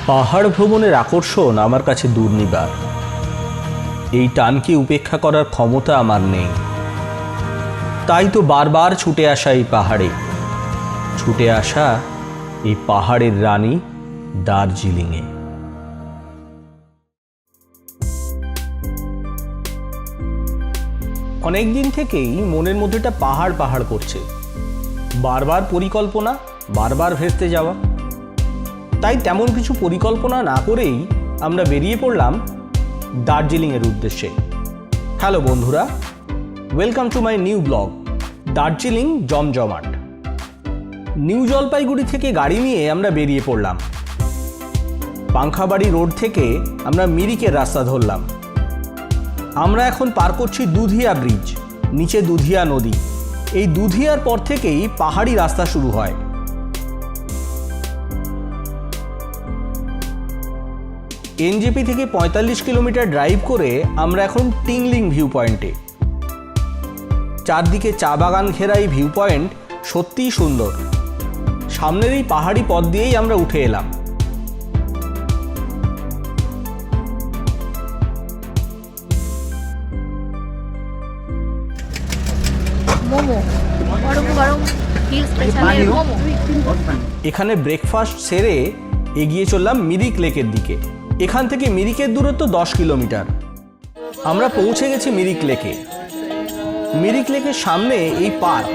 পাহাড় ভ্রমণের আকর্ষণ আমার কাছে দুর্নিবার। এই টানকে উপেক্ষা করার ক্ষমতা আমার নেই। তাই তো বারবার ছুটে আসা এই পাহাড়ে, ছুটে আসা এই পাহাড়ের রানী দার্জিলিংয়ে। অনেক দিন থেকেই মনের মধ্যে একটা পাহাড় পাহাড় করছে, বারবার পরিকল্পনা, বারবার ভেস্তে যাওয়া। তাই তেমন কিছু পরিকল্পনা না করেই আমরা বেরিয়ে পড়লাম দার্জিলিংয়ের উদ্দেশ্যে। হ্যালো বন্ধুরা, welcome to my new blog Darjeeling জমজমাট। নিউ জলপাইগুড়ি থেকে গাড়ি নিয়ে আমরা বেরিয়ে পড়লাম। পাংখাবাড়ি রোড থেকে আমরা মিরিকের রাস্তা ধরলাম। আমরা এখন পার করছি দুধিয়া ব্রিজ, নিচে দুধিয়া নদী। এই দুধিয়ার পর থেকেই পাহাড়ি রাস্তা শুরু হয়। এনজেপি থেকে ৪৫ কিলোমিটার ড্রাইভ করে আমরা এখন টিংলিং ভিউ পয়েন্টে। চারদিকে চা বাগান ঘেরা এই ভিউ পয়েন্ট সত্যিই সুন্দর। সামনের এই পাহাড়ি পথ দিয়েই আমরা উঠে এলাম। এখানে ব্রেকফাস্ট সেরে এগিয়ে চললাম মিরিক লেকের দিকে। এখান থেকে মিরিকের দূরত্ব 10 কিলোমিটার। আমরা পৌঁছে গেছি মিরিক লেকে। মিরিক লেকের সামনে এই পার্ক,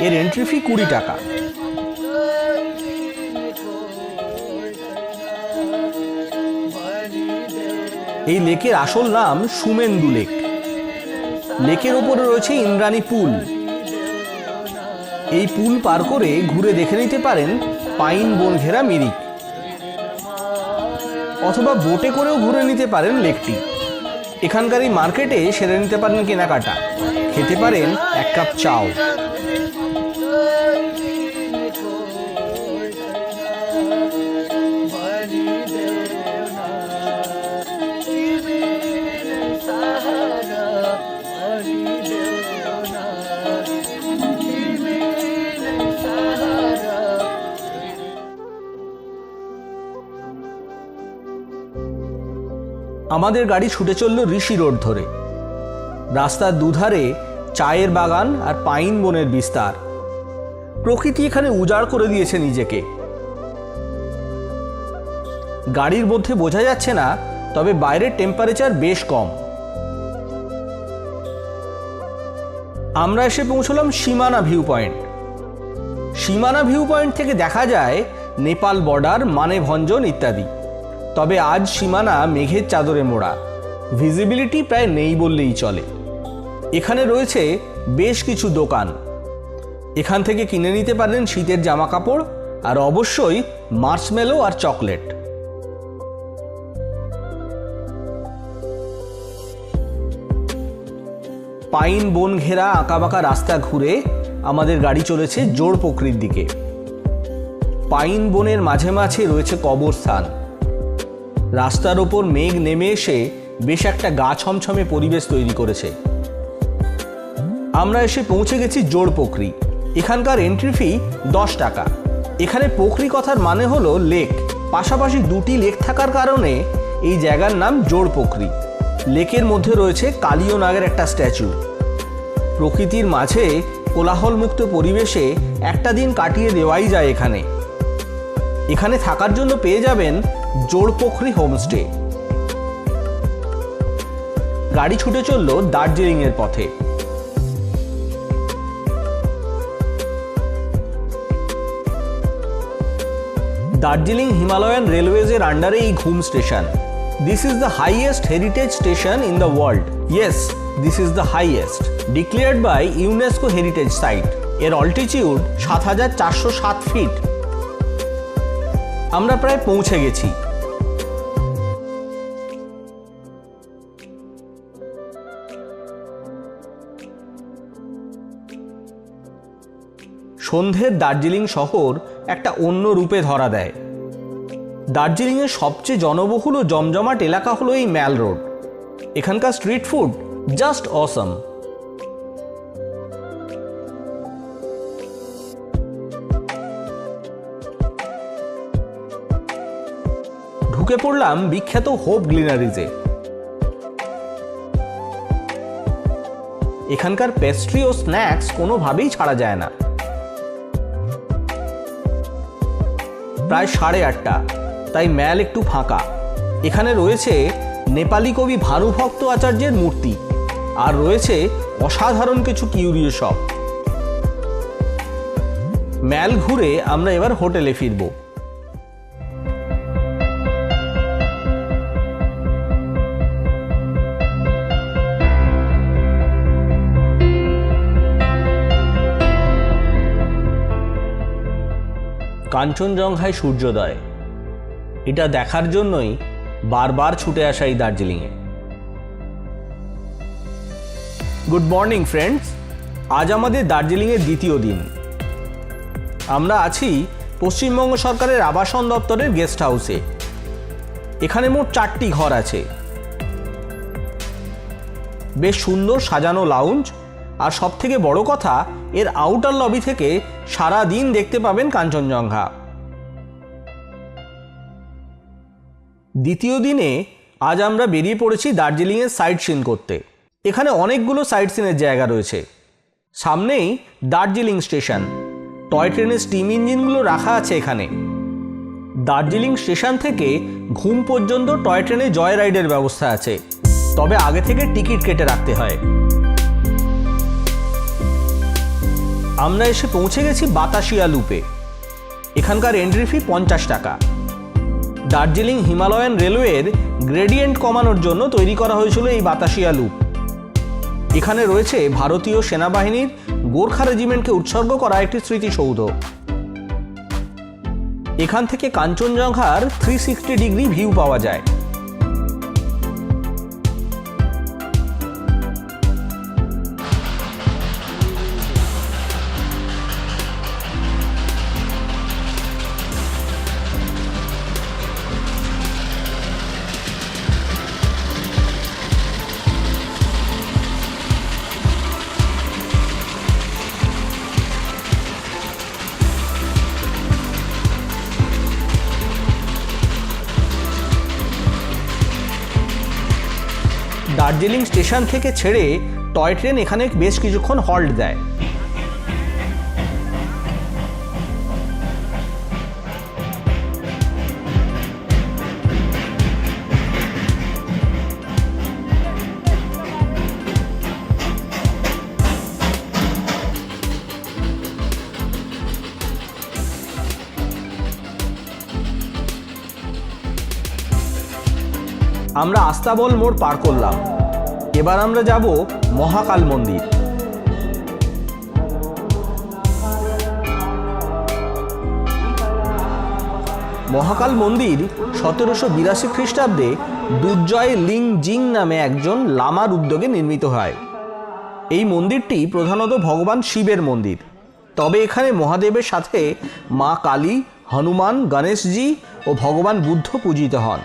এর এন্ট্রি ফি 20 টাকা। এই লেকের আসল নাম সুমেন্দু লেক। লেকের ওপরে রয়েছে ইন্দ্রাণী পুল। এই পুল পার করে ঘুরে দেখে নিতে পারেন পাইন বন ঘেরা মিরিক, অথবা বোটে করেও ঘুরে নিতে পারেন লেকটি। এখানকার এই মার্কেটে সেরে নিতে পারেন কেনাকাটা, খেতে পারেন এক কাপ চাও। আমাদের গাড়ি ছুটে চলল ঋষি রোড ধরে। রাস্তার দুধারে চায়ের বাগান আর পাইন বনের বিস্তার। প্রকৃতি এখানে উজাড় করে দিয়েছে নিজেকে। গাড়ির মধ্যে বোঝা যাচ্ছে না, তবে বাইরের টেম্পারেচার বেশ কম। আমরা এসে পৌঁছলাম সীমানা ভিউ পয়েন্ট। সীমানা ভিউ পয়েন্ট থেকে দেখা যায় নেপাল বর্ডার, মানেভঞ্জন ইত্যাদি। তবে আজ সীমানা মেঘের চাদরে মোড়া, ভিজিবিলিটি প্রায় নেই বললেই চলে। এখানে রয়েছে বেশ কিছু দোকান। এখান থেকে কিনে নিতে পারেন শীতের জামা কাপড় আর অবশ্যই মার্শমেলো আর চকলেট। পাইন বন ঘেরা আঁকাবাঁকা রাস্তা ঘুরে আমাদের গাড়ি চলেছে জোড়পোখরির দিকে। পাইন বনের মাঝে মাঝে রয়েছে কবরস্থান। রাস্তার ওপর মেঘ নেমে এসে বেশ একটা গা ছমছমে পরিবেশ তৈরি করেছে। আমরা এসে পৌঁছে গেছি জোড়পোখরি। এখানকার এন্ট্রি ফি 10 টাকা। এখানে পোখরি কথার মানে হলো লেক। পাশাপাশি দুটি লেক থাকার কারণে এই জায়গার নাম জোড়পোখরি। লেকের মধ্যে রয়েছে কালীয় নাগের একটা স্ট্যাচু। প্রকৃতির মাঝে কোলাহলমুক্ত পরিবেশে একটা দিন কাটিয়ে দেওয়াই যায় এখানে। এখানে থাকার জন্য পেয়ে যাবেন জোড়পোখরি হোমস্টে। গাড়ি ছুটে চলল দার্জিলিং এর পথে। দার্জিলিং হিমালয়ান রেলওয়েজের আন্ডারে এই Ghum station. This is the highest heritage station in the world. Yes, this is the highest, declared by UNESCO heritage site. এর অল্টিটিউড ৭,৪০৭ ফিট। আমরা প্রায় পৌঁছে গেছি। সন্ধ্যের দার্জিলিং শহর একটা অন্য রূপে ধরা দেয়। দার্জিলিংয়ের সবচেয়ে জনবহুল ও জমজমাট এলাকা হলো এই ম্যাল রোড। এখানকার স্ট্রিট ফুড জাস্ট অসম। ঢুকে পড়লাম বিখ্যাত হোপ গ্লিনারিজে। এখানকার পেস্ট্রি ও স্ন্যাক্স কোনোভাবেই ছাড়া যায় না। প্রায় 8:30, তাই ম্যাল একটু ফাঁকা। এখানে রয়েছে নেপালি কবি ভানুভক্ত আচার্যের মূর্তি, আর রয়েছে অসাধারণ কিছু কিউরিও শপ। ম্যাল ঘুরে আমরা এবার হোটেলে ফিরব। কাঞ্চনজঙ্ঘায় সূর্যোদয়, এটা দেখার জন্যই বারবার ছুটে আসা এই দার্জিলিংয়ে। গুড মর্নিং ফ্রেন্ডস, আজ আমাদের দার্জিলিংয়ের দ্বিতীয় দিন। আমরা আছি পশ্চিমবঙ্গ সরকারের আবাসন দপ্তরের গেস্ট হাউসে। এখানে মোট 4টি ঘর আছে। বেশ সুন্দর সাজানো লাউঞ্জ, আর সবথেকে বড় কথা, এর আউটার লবি থেকে সারা দিন দেখতে পাবেন কাঞ্চনজঙ্ঘা। দ্বিতীয় দিনে আজ আমরা বেরিয়ে পড়েছি দার্জিলিংয়ের সাইট সিন করতে। এখানে অনেকগুলো সাইট সিনের জায়গা রয়েছে। সামনেই দার্জিলিং স্টেশন, টয় ট্রেনের স্টিম ইঞ্জিনগুলো রাখা আছে এখানে। দার্জিলিং স্টেশন থেকে ঘুম পর্যন্ত টয় ট্রেনে জয় রাইডের ব্যবস্থা আছে, তবে আগে থেকে টিকিট কেটে রাখতে হয়। আমরা এসে পৌঁছে গেছি বাতাসিয়া লুপে। এখানকার এন্ট্রি ফি 50 টাকা। দার্জিলিং হিমালয়ান রেলওয়ের গ্রেডিয়েন্ট কমানোর জন্য তৈরি করা হয়েছিল এই বাতাসিয়া লুপ। এখানে রয়েছে ভারতীয় সেনাবাহিনীর গোর্খা রেজিমেন্টকে উৎসর্গ করা একটি স্মৃতিসৌধ। এখান থেকে কাঞ্চনজঙ্ঘার 360 ডিগ্রি ভিউ পাওয়া যায়। দার্জিলিং স্টেশন থেকে ছেড়ে টয় ট্রেন এখানে বেশ কিছুক্ষণ হল্ট দেয়। আমরা আস্তাবল মোড় পার করলাম। এবার আমরা যাব মহাকাল মন্দির। মহাকাল মন্দির 1782 খ্রিস্টাব্দে দুর্জয় লিং জিং নামে একজন লামার উদ্যোগে নির্মিত হয়। এই মন্দিরটি প্রধানত ভগবান শিবের মন্দির, তবে এখানে মহাদেবের সাথে মা কালী, হনুমান, গণেশজি ও ভগবান বুদ্ধ পূজিত হন।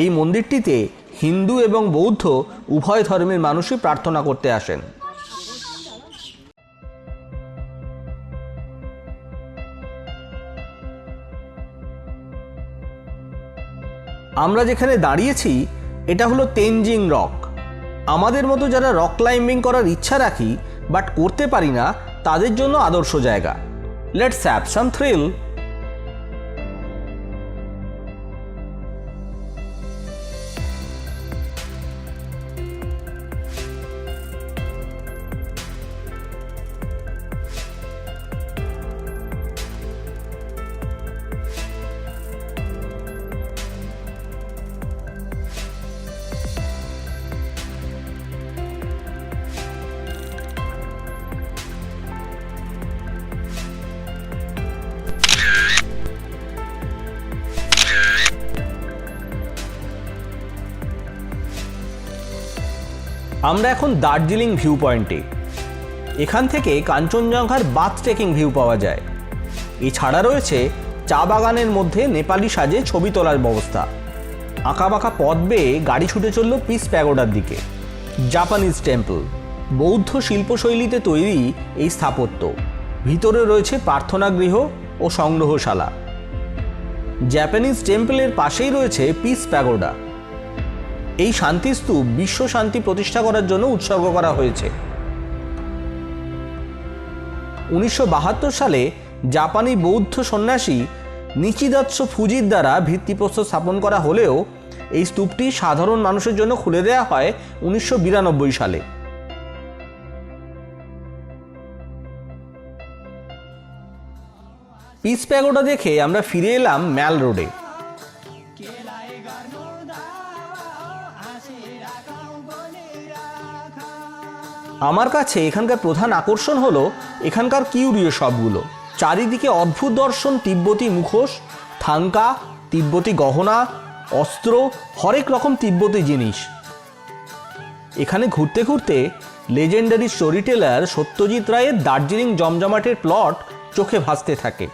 এই মন্দিরটিতে হিন্দু এবং বৌদ্ধ উভয় ধর্মের মানুষই প্রার্থনা করতে আসেন। আমরা যেখানে দাঁড়িয়েছি এটা হলো তেনজিং রক। আমাদের মতো যারা রক ক্লাইম্বিং করার ইচ্ছা রাখি বাট করতে পারি না, তাদের জন্য আদর্শ জায়গা। Let's have some thrill. আমরা এখন দার্জিলিং ভিউ পয়েন্টে। এখান থেকে কাঞ্চনজঙ্ঘার বাথ ট্রেকিং ভিউ পাওয়া যায়। এছাড়া রয়েছে চা বাগানের মধ্যে নেপালি সাজে ছবি তোলার ব্যবস্থা। আঁকাবাঁকা পথ বেয়ে গাড়ি ছুটে চলল পিস প্যাগোডার দিকে। জাপানিজ টেম্পল, বৌদ্ধ শিল্পশৈলীতে তৈরি এই স্থাপত্য। ভিতরে রয়েছে প্রার্থনা গৃহ ও সংগ্রহশালা। জাপানিজ টেম্পলের পাশেই রয়েছে পিস প্যাগোডা। এই শান্তিস্তূপ বিশ্ব শান্তি প্রতিষ্ঠা করার জন্য উৎসর্গ করা হয়েছে। 1972 সালে জাপানি বৌদ্ধ সন্ন্যাসী নিচিদাৎসু ফুজির দ্বারা ভিত্তিপ্রস্তর স্থাপন করা হলেও এই স্তূপটি সাধারণ মানুষের জন্য খুলে দেওয়া হয় 1992 সালে। পিস প্যাগোডা দেখে আমরা ফিরে এলাম ম্যাল রোডে। আমার কাছে এখানকার প্রধান আকর্ষণ হলো এখানকার কিউরিও শপগুলো। চারিদিকে অদ্ভুত দর্শন, তিব্বতী মুখোশ, থাঙ্কা, তিব্বতী গহনা, অস্ত্র, হরেক রকম তিব্বতী জিনিস। এখানে ঘুরতে ঘুরতে লেজেন্ডারি স্টোরি টেলার সত্যজিৎ রায়ের দার্জিলিং জমজমাটের প্লট চোখে ভাসতে থাকে।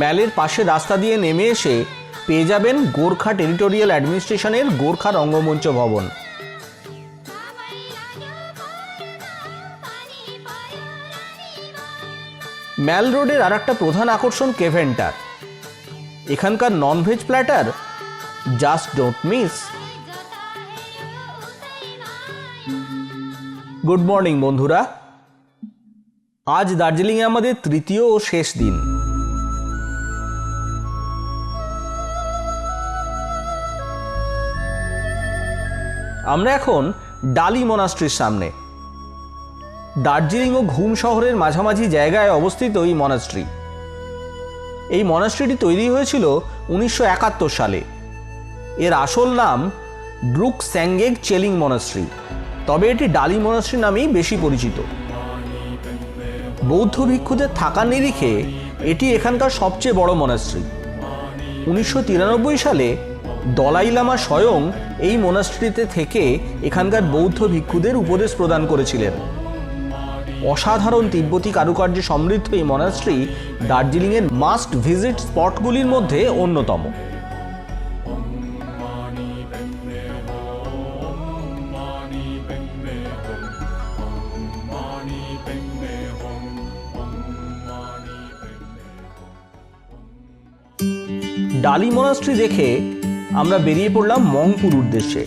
ম্যালের পাশে রাস্তা দিয়ে নেমে এসে পেয়ে যাবেন গোর্খা টেরিটোরিয়াল অ্যাডমিনিস্ট্রেশনের গোর্খা রঙ্গমঞ্চ ভবন। ম্যাল রোডের আর একটা প্রধান আকর্ষণ কেভেন্টার। এখানকার non veg platter just don't miss. Good morning বন্ধুরা, আজ দার্জিলিংয়ে আমাদের তৃতীয় ও শেষ দিন। আমরা এখন ডালি মনাস্ট্রির সামনে। দার্জিলিং ও ঘুম শহরের মাঝামাঝি জায়গায় অবস্থিত এই মনাস্ট্রি। এই মনাস্ট্রিটি তৈরি হয়েছিল 1971 সালে। এর আসল নাম ড্রুক স্যাঙ্গেগ চেলিং মনাস্ট্রি, তবে এটি ডালি মনাস্ট্রি নামেই বেশি পরিচিত। বৌদ্ধ ভিক্ষুদের থাকার নিরিখে এটি এখানকার সবচেয়ে বড় মনাস্ট্রি। 1993 সালে দলাই লামা স্বয়ং এই মনাস্ট্রিতে থেকে এখানকার বৌদ্ধ ভিক্ষুদের উপদেশ প্রদান করেছিলেন। অসাধারণ তিব্বতী কারুকার্যে সমৃদ্ধ এই মনাস্ট্রি দার্জিলিংয়ের মাস্ট ভিজিট স্পটগুলির মধ্যে অন্যতম। ডালি মনাস্ট্রি দেখে আমরা বেরিয়ে পড়লাম মংপুর উদ্দেশ্যে।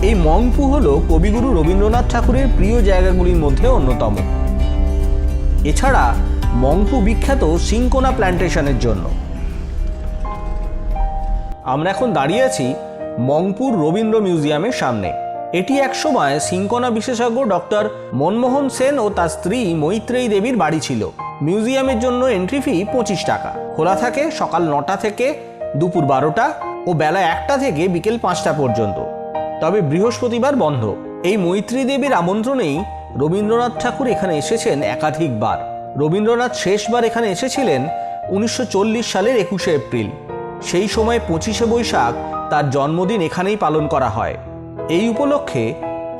এই মংপু হল কবিগুরু রবীন্দ্রনাথ ঠাকুরের প্রিয় জায়গাগুলির মধ্যে অন্যতম। এছাড়া মংপু বিখ্যাত সিংকোনা প্ল্যান্টেশনের জন্য। আমরা এখন দাঁড়িয়ে আছি মংপুর রবীন্দ্র মিউজিয়ামের সামনে। এটি একসময় সিংকোনা বিশেষজ্ঞ ডক্টর মনমোহন সেন ও তার স্ত্রী মৈত্রেয়ী দেবীর বাড়ি ছিল। মিউজিয়ামের জন্য এন্ট্রি ফি 25 টাকা। খোলা থাকে সকাল 9টা থেকে দুপুর 12টা ও বেলা 1টা থেকে বিকেল 5টা পর্যন্ত, তবে বৃহস্পতিবার বন্ধ। এই মৈত্রেয়ী দেবীর আমন্ত্রণেই রবীন্দ্রনাথ ঠাকুর এখানে এসেছেন একাধিকবার। রবীন্দ্রনাথ শেষবার এখানে এসেছিলেন 1940 সালের 21শে এপ্রিল। সেই সময় 25শে বৈশাখ তার জন্মদিন এখানেই পালন করা হয়। এই উপলক্ষে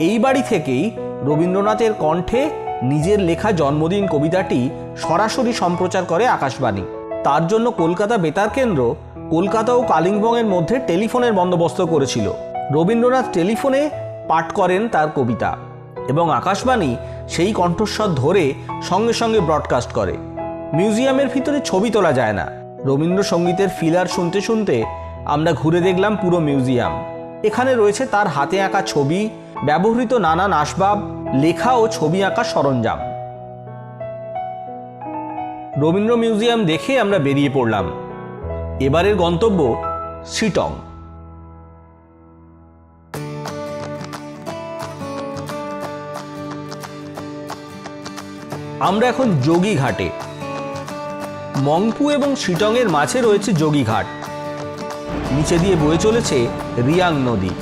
এই বাড়ি থেকেই রবীন্দ্রনাথের কণ্ঠে নিজের লেখা জন্মদিন কবিতাটি সরাসরি সম্প্রচার করে আকাশবাণী। তার জন্য কলকাতা বেতার কেন্দ্র কলকাতা ও কালিম্পংয়ের মধ্যে টেলিফোনের বন্দোবস্ত করেছিল। রবীন্দ্রনাথ টেলিফোনে পাঠ করেন তার কবিতা এবং আকাশবাণী সেই কণ্ঠস্বর ধরে সঙ্গে সঙ্গে ব্রডকাস্ট করে। মিউজিয়ামের ভিতরে ছবি তোলা যায় না। রবীন্দ্রসঙ্গীতের ফিলার শুনতে শুনতে আমরা ঘুরে দেখলাম পুরো মিউজিয়াম। এখানে রয়েছে তার হাতে আঁকা ছবি, ব্যবহৃত নানান আসবাব, লেখা ও ছবি আঁকা সরঞ্জাম। রবীন্দ্র মিউজিয়াম দেখে আমরা বেরিয়ে পড়লাম। এবারের গন্তব্য শিটং। আমরা এখন যোগী ঘাটে। মংপু এবং শিটংয়ের মাঝে রয়েছে যোগী ঘাট। নিচে দিয়ে বয়ে চলেছে রিয়াং নদী।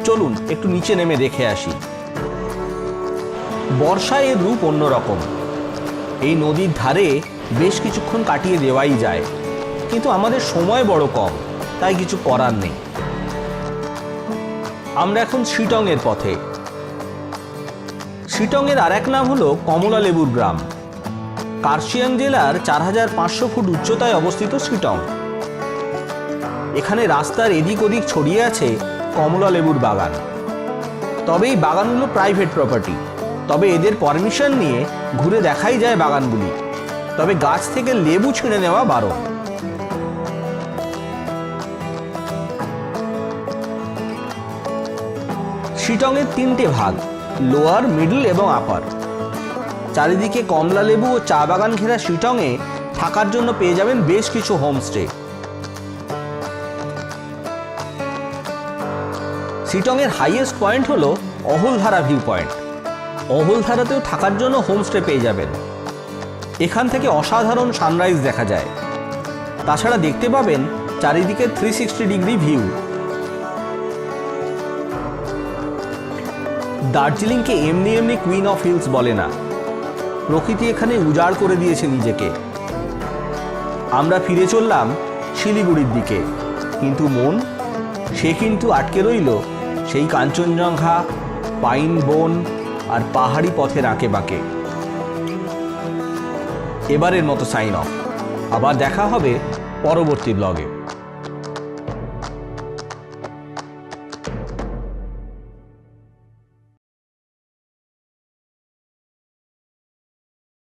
চলুন একটু নিচে নেমে দেখে আসি। বর্ষায় এর রূপ অন্যরকম। এই নদীর ধারে বেশ কিছুক্ষণ কাটিয়ে দেওয়াই যায়, কিন্তু আমাদের সময় বড় কম, তাই কিছু করার নেই। আমরা এখন শিটংয়ের পথে। শিটংয়ের আর এক নাম হলো কমলা লেবুর গ্রাম। কার্শিয়াং জেলার 4500 ফুট উচ্চতায় অবস্থিত শিটং। এখানে রাস্তার এদিক ওদিক ছড়িয়ে আছে কমলা লেবুর বাগান। তবে এই বাগানগুলো প্রাইভেট প্রপার্টি, তবে এদের পারমিশন নিয়ে ঘুরে দেখাই যায় বাগানগুলি। তবে গাছ থেকে লেবু ছিঁড়ে নেওয়া বারণ। শিটংয়ের 3টে ভাগ, লোয়ার, মিডল এবং আপার। চারিদিকে কমলা লেবু ও চা বাগান ঘেরা শিটংয়ে থাকার জন্য পেয়ে যাবেন বেশ কিছু হোমস্টে। শিটংয়ের হাইয়েস্ট পয়েন্ট হলো অহলধারা ভিউ পয়েন্ট। অহলধারাতেও থাকার জন্য হোমস্টে পেয়ে যাবেন। এখান থেকে অসাধারণ সানরাইজ দেখা যায়। তাছাড়া দেখতে পাবেন চারিদিকে 360 ডিগ্রি ভিউ। দার্জিলিংকে এমনি এমনি কুইন অফ হিলস বলে না, প্রকৃতি এখানে উজাড় করে দিয়েছে নিজেকে। আমরা ফিরে চললাম শিলিগুড়ির দিকে, কিন্তু মন সে কিন্তু আটকে রইল সেই কাঞ্চনজঙ্ঘা, পাইন বন আর পাহাড়ি পথের আঁকে বাঁকে। এবারের মতো সাইন অফ। আবার দেখা হবে পরবর্তী ব্লগে।